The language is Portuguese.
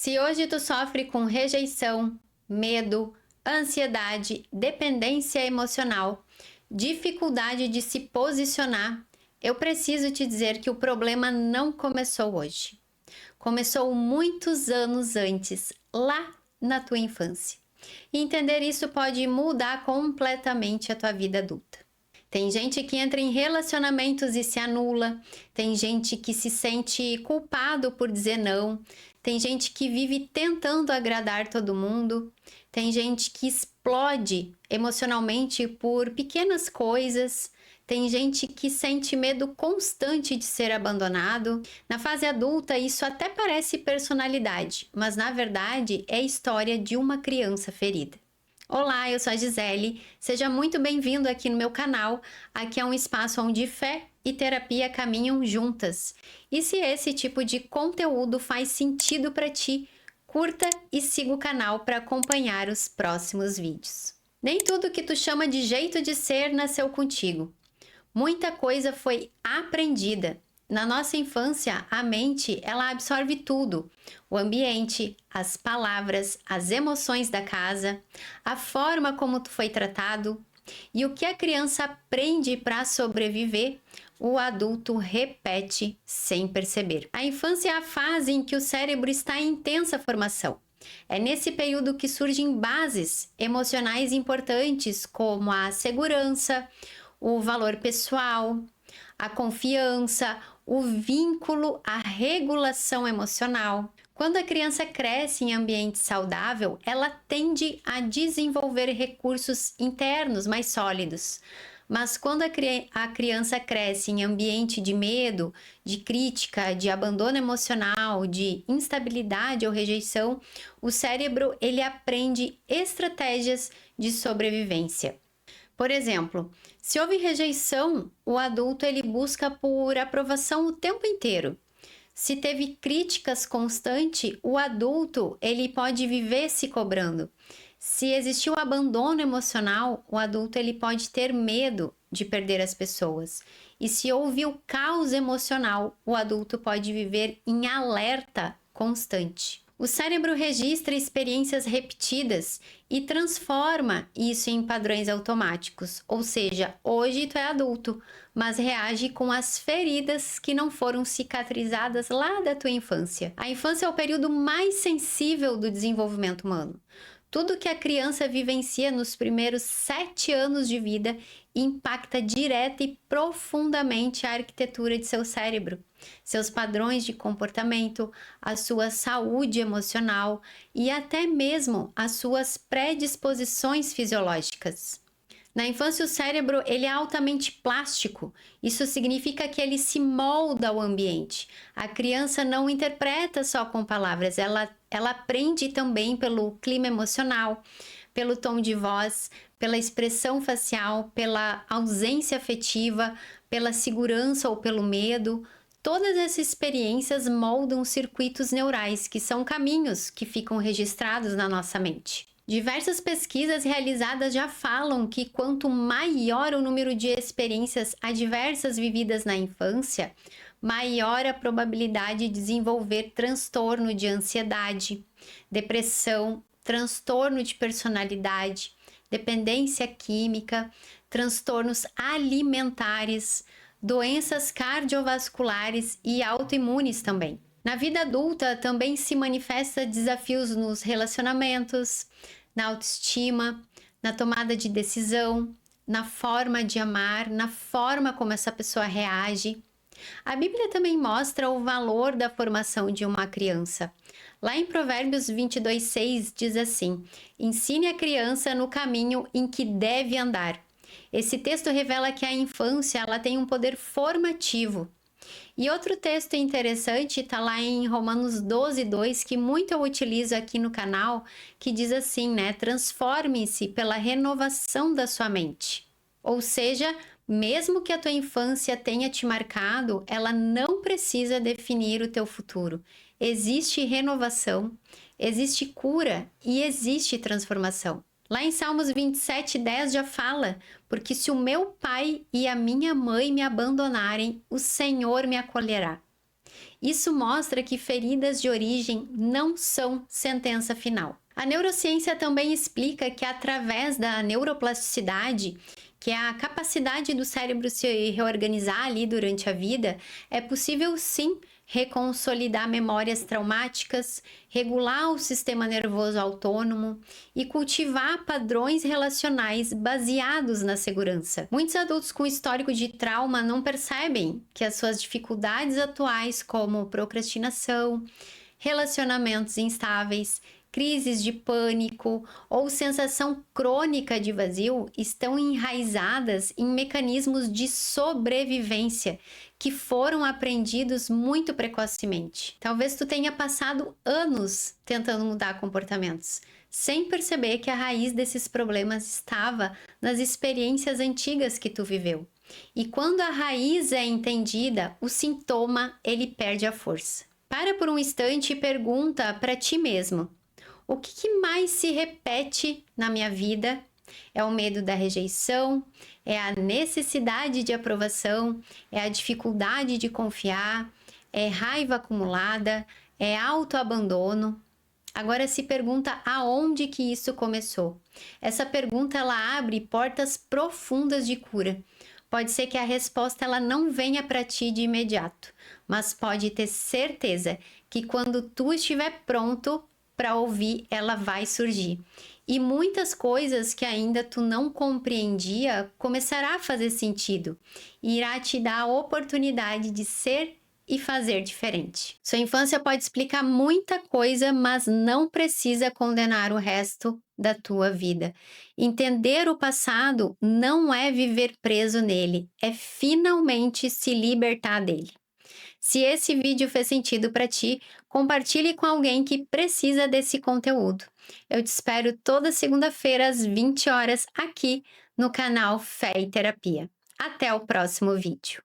Se hoje tu sofre com rejeição, medo, ansiedade, dependência emocional, dificuldade de se posicionar, eu preciso te dizer que o problema não começou hoje. Começou muitos anos antes, lá na tua infância. E entender isso pode mudar completamente a tua vida adulta. Tem gente que entra em relacionamentos e se anula, tem gente que se sente culpado por dizer não, tem gente que vive tentando agradar todo mundo, tem gente que explode emocionalmente por pequenas coisas, tem gente que sente medo constante de ser abandonado. Na fase adulta, isso até parece personalidade, mas na verdade é a história de uma criança ferida. Olá, eu sou a Gisele, seja muito bem-vindo aqui no meu canal. Aqui é um espaço onde fé e terapia caminham juntas. E se esse tipo de conteúdo faz sentido para ti, curta e siga o canal para acompanhar os próximos vídeos. Nem tudo que tu chama de jeito de ser nasceu contigo. Muita coisa foi aprendida. Na nossa infância, a mente, ela absorve tudo. O ambiente, as palavras, as emoções da casa, a forma como tu foi tratado. E o que a criança aprende para sobreviver, o adulto repete sem perceber. A infância é a fase em que o cérebro está em intensa formação. É nesse período que surgem bases emocionais importantes como a segurança, o valor pessoal, a confiança, o vínculo, a regulação emocional. Quando a criança cresce em ambiente saudável, ela tende a desenvolver recursos internos mais sólidos. Mas quando a criança cresce em ambiente de medo, de crítica, de abandono emocional, de instabilidade ou rejeição, o cérebro ele aprende estratégias de sobrevivência. Por exemplo, se houve rejeição, o adulto ele busca por aprovação o tempo inteiro. Se teve críticas constantes, o adulto ele pode viver se cobrando. Se existiu abandono emocional, o adulto ele pode ter medo de perder as pessoas. E se houve o caos emocional, o adulto pode viver em alerta constante. O cérebro registra experiências repetidas e transforma isso em padrões automáticos. Ou seja, hoje tu é adulto, mas reage com as feridas que não foram cicatrizadas lá da tua infância. A infância é o período mais sensível do desenvolvimento humano. Tudo que a criança vivencia nos primeiros 7 anos de vida impacta direta e profundamente a arquitetura de seu cérebro, seus padrões de comportamento, a sua saúde emocional e até mesmo as suas predisposições fisiológicas. Na infância, o cérebro ele é altamente plástico. Isso significa que ele se molda ao ambiente. A criança não interpreta só com palavras, ela aprende também pelo clima emocional, pelo tom de voz, pela expressão facial, pela ausência afetiva, pela segurança ou pelo medo. Todas essas experiências moldam circuitos neurais, que são caminhos que ficam registrados na nossa mente. Diversas pesquisas realizadas já falam que quanto maior o número de experiências adversas vividas na infância, maior a probabilidade de desenvolver transtorno de ansiedade, depressão, transtorno de personalidade, dependência química, transtornos alimentares, doenças cardiovasculares e autoimunes também. Na vida adulta também se manifesta desafios nos relacionamentos, na autoestima, na tomada de decisão, na forma de amar, na forma como essa pessoa reage. A Bíblia também mostra o valor da formação de uma criança. Lá em Provérbios 22:6 diz assim: ensine a criança no caminho em que deve andar. Esse texto revela que a infância ela tem um poder formativo. E outro texto interessante está lá em Romanos 12:2, que muito eu utilizo aqui no canal, que diz assim, né? Transforme-se pela renovação da sua mente. Ou seja, mesmo que a tua infância tenha te marcado, ela não precisa definir o teu futuro. Existe renovação, existe cura e existe transformação. Lá em Salmos 27:10 já fala: porque se o meu pai e a minha mãe me abandonarem, o Senhor me acolherá. Isso mostra que feridas de origem não são sentença final. A neurociência também explica que através da neuroplasticidade, que é a capacidade do cérebro se reorganizar ali durante a vida, é possível sim reconsolidar memórias traumáticas, regular o sistema nervoso autônomo e cultivar padrões relacionais baseados na segurança. Muitos adultos com histórico de trauma não percebem que as suas dificuldades atuais, como procrastinação, relacionamentos instáveis, crises de pânico ou sensação crônica de vazio estão enraizadas em mecanismos de sobrevivência que foram aprendidos muito precocemente. Talvez tu tenha passado anos tentando mudar comportamentos, sem perceber que a raiz desses problemas estava nas experiências antigas que tu viveu. E quando a raiz é entendida, o sintoma ele perde a força. Para por um instante e pergunta para ti mesmo: o que mais se repete na minha vida? É o medo da rejeição? É a necessidade de aprovação? É a dificuldade de confiar? É raiva acumulada? É autoabandono? Agora se pergunta aonde que isso começou. Essa pergunta ela abre portas profundas de cura. Pode ser que a resposta ela não venha para ti de imediato, mas pode ter certeza que quando tu estiver pronto para ouvir, ela vai surgir. E muitas coisas que ainda tu não compreendia começará a fazer sentido e irá te dar a oportunidade de ser e fazer diferente. Sua infância pode explicar muita coisa, mas não precisa condenar o resto da tua vida. Entender o passado não é viver preso nele, é finalmente se libertar dele. Se esse vídeo fez sentido para ti, compartilhe com alguém que precisa desse conteúdo. Eu te espero toda segunda-feira às 20 horas aqui no canal Fé e Terapia. Até o próximo vídeo.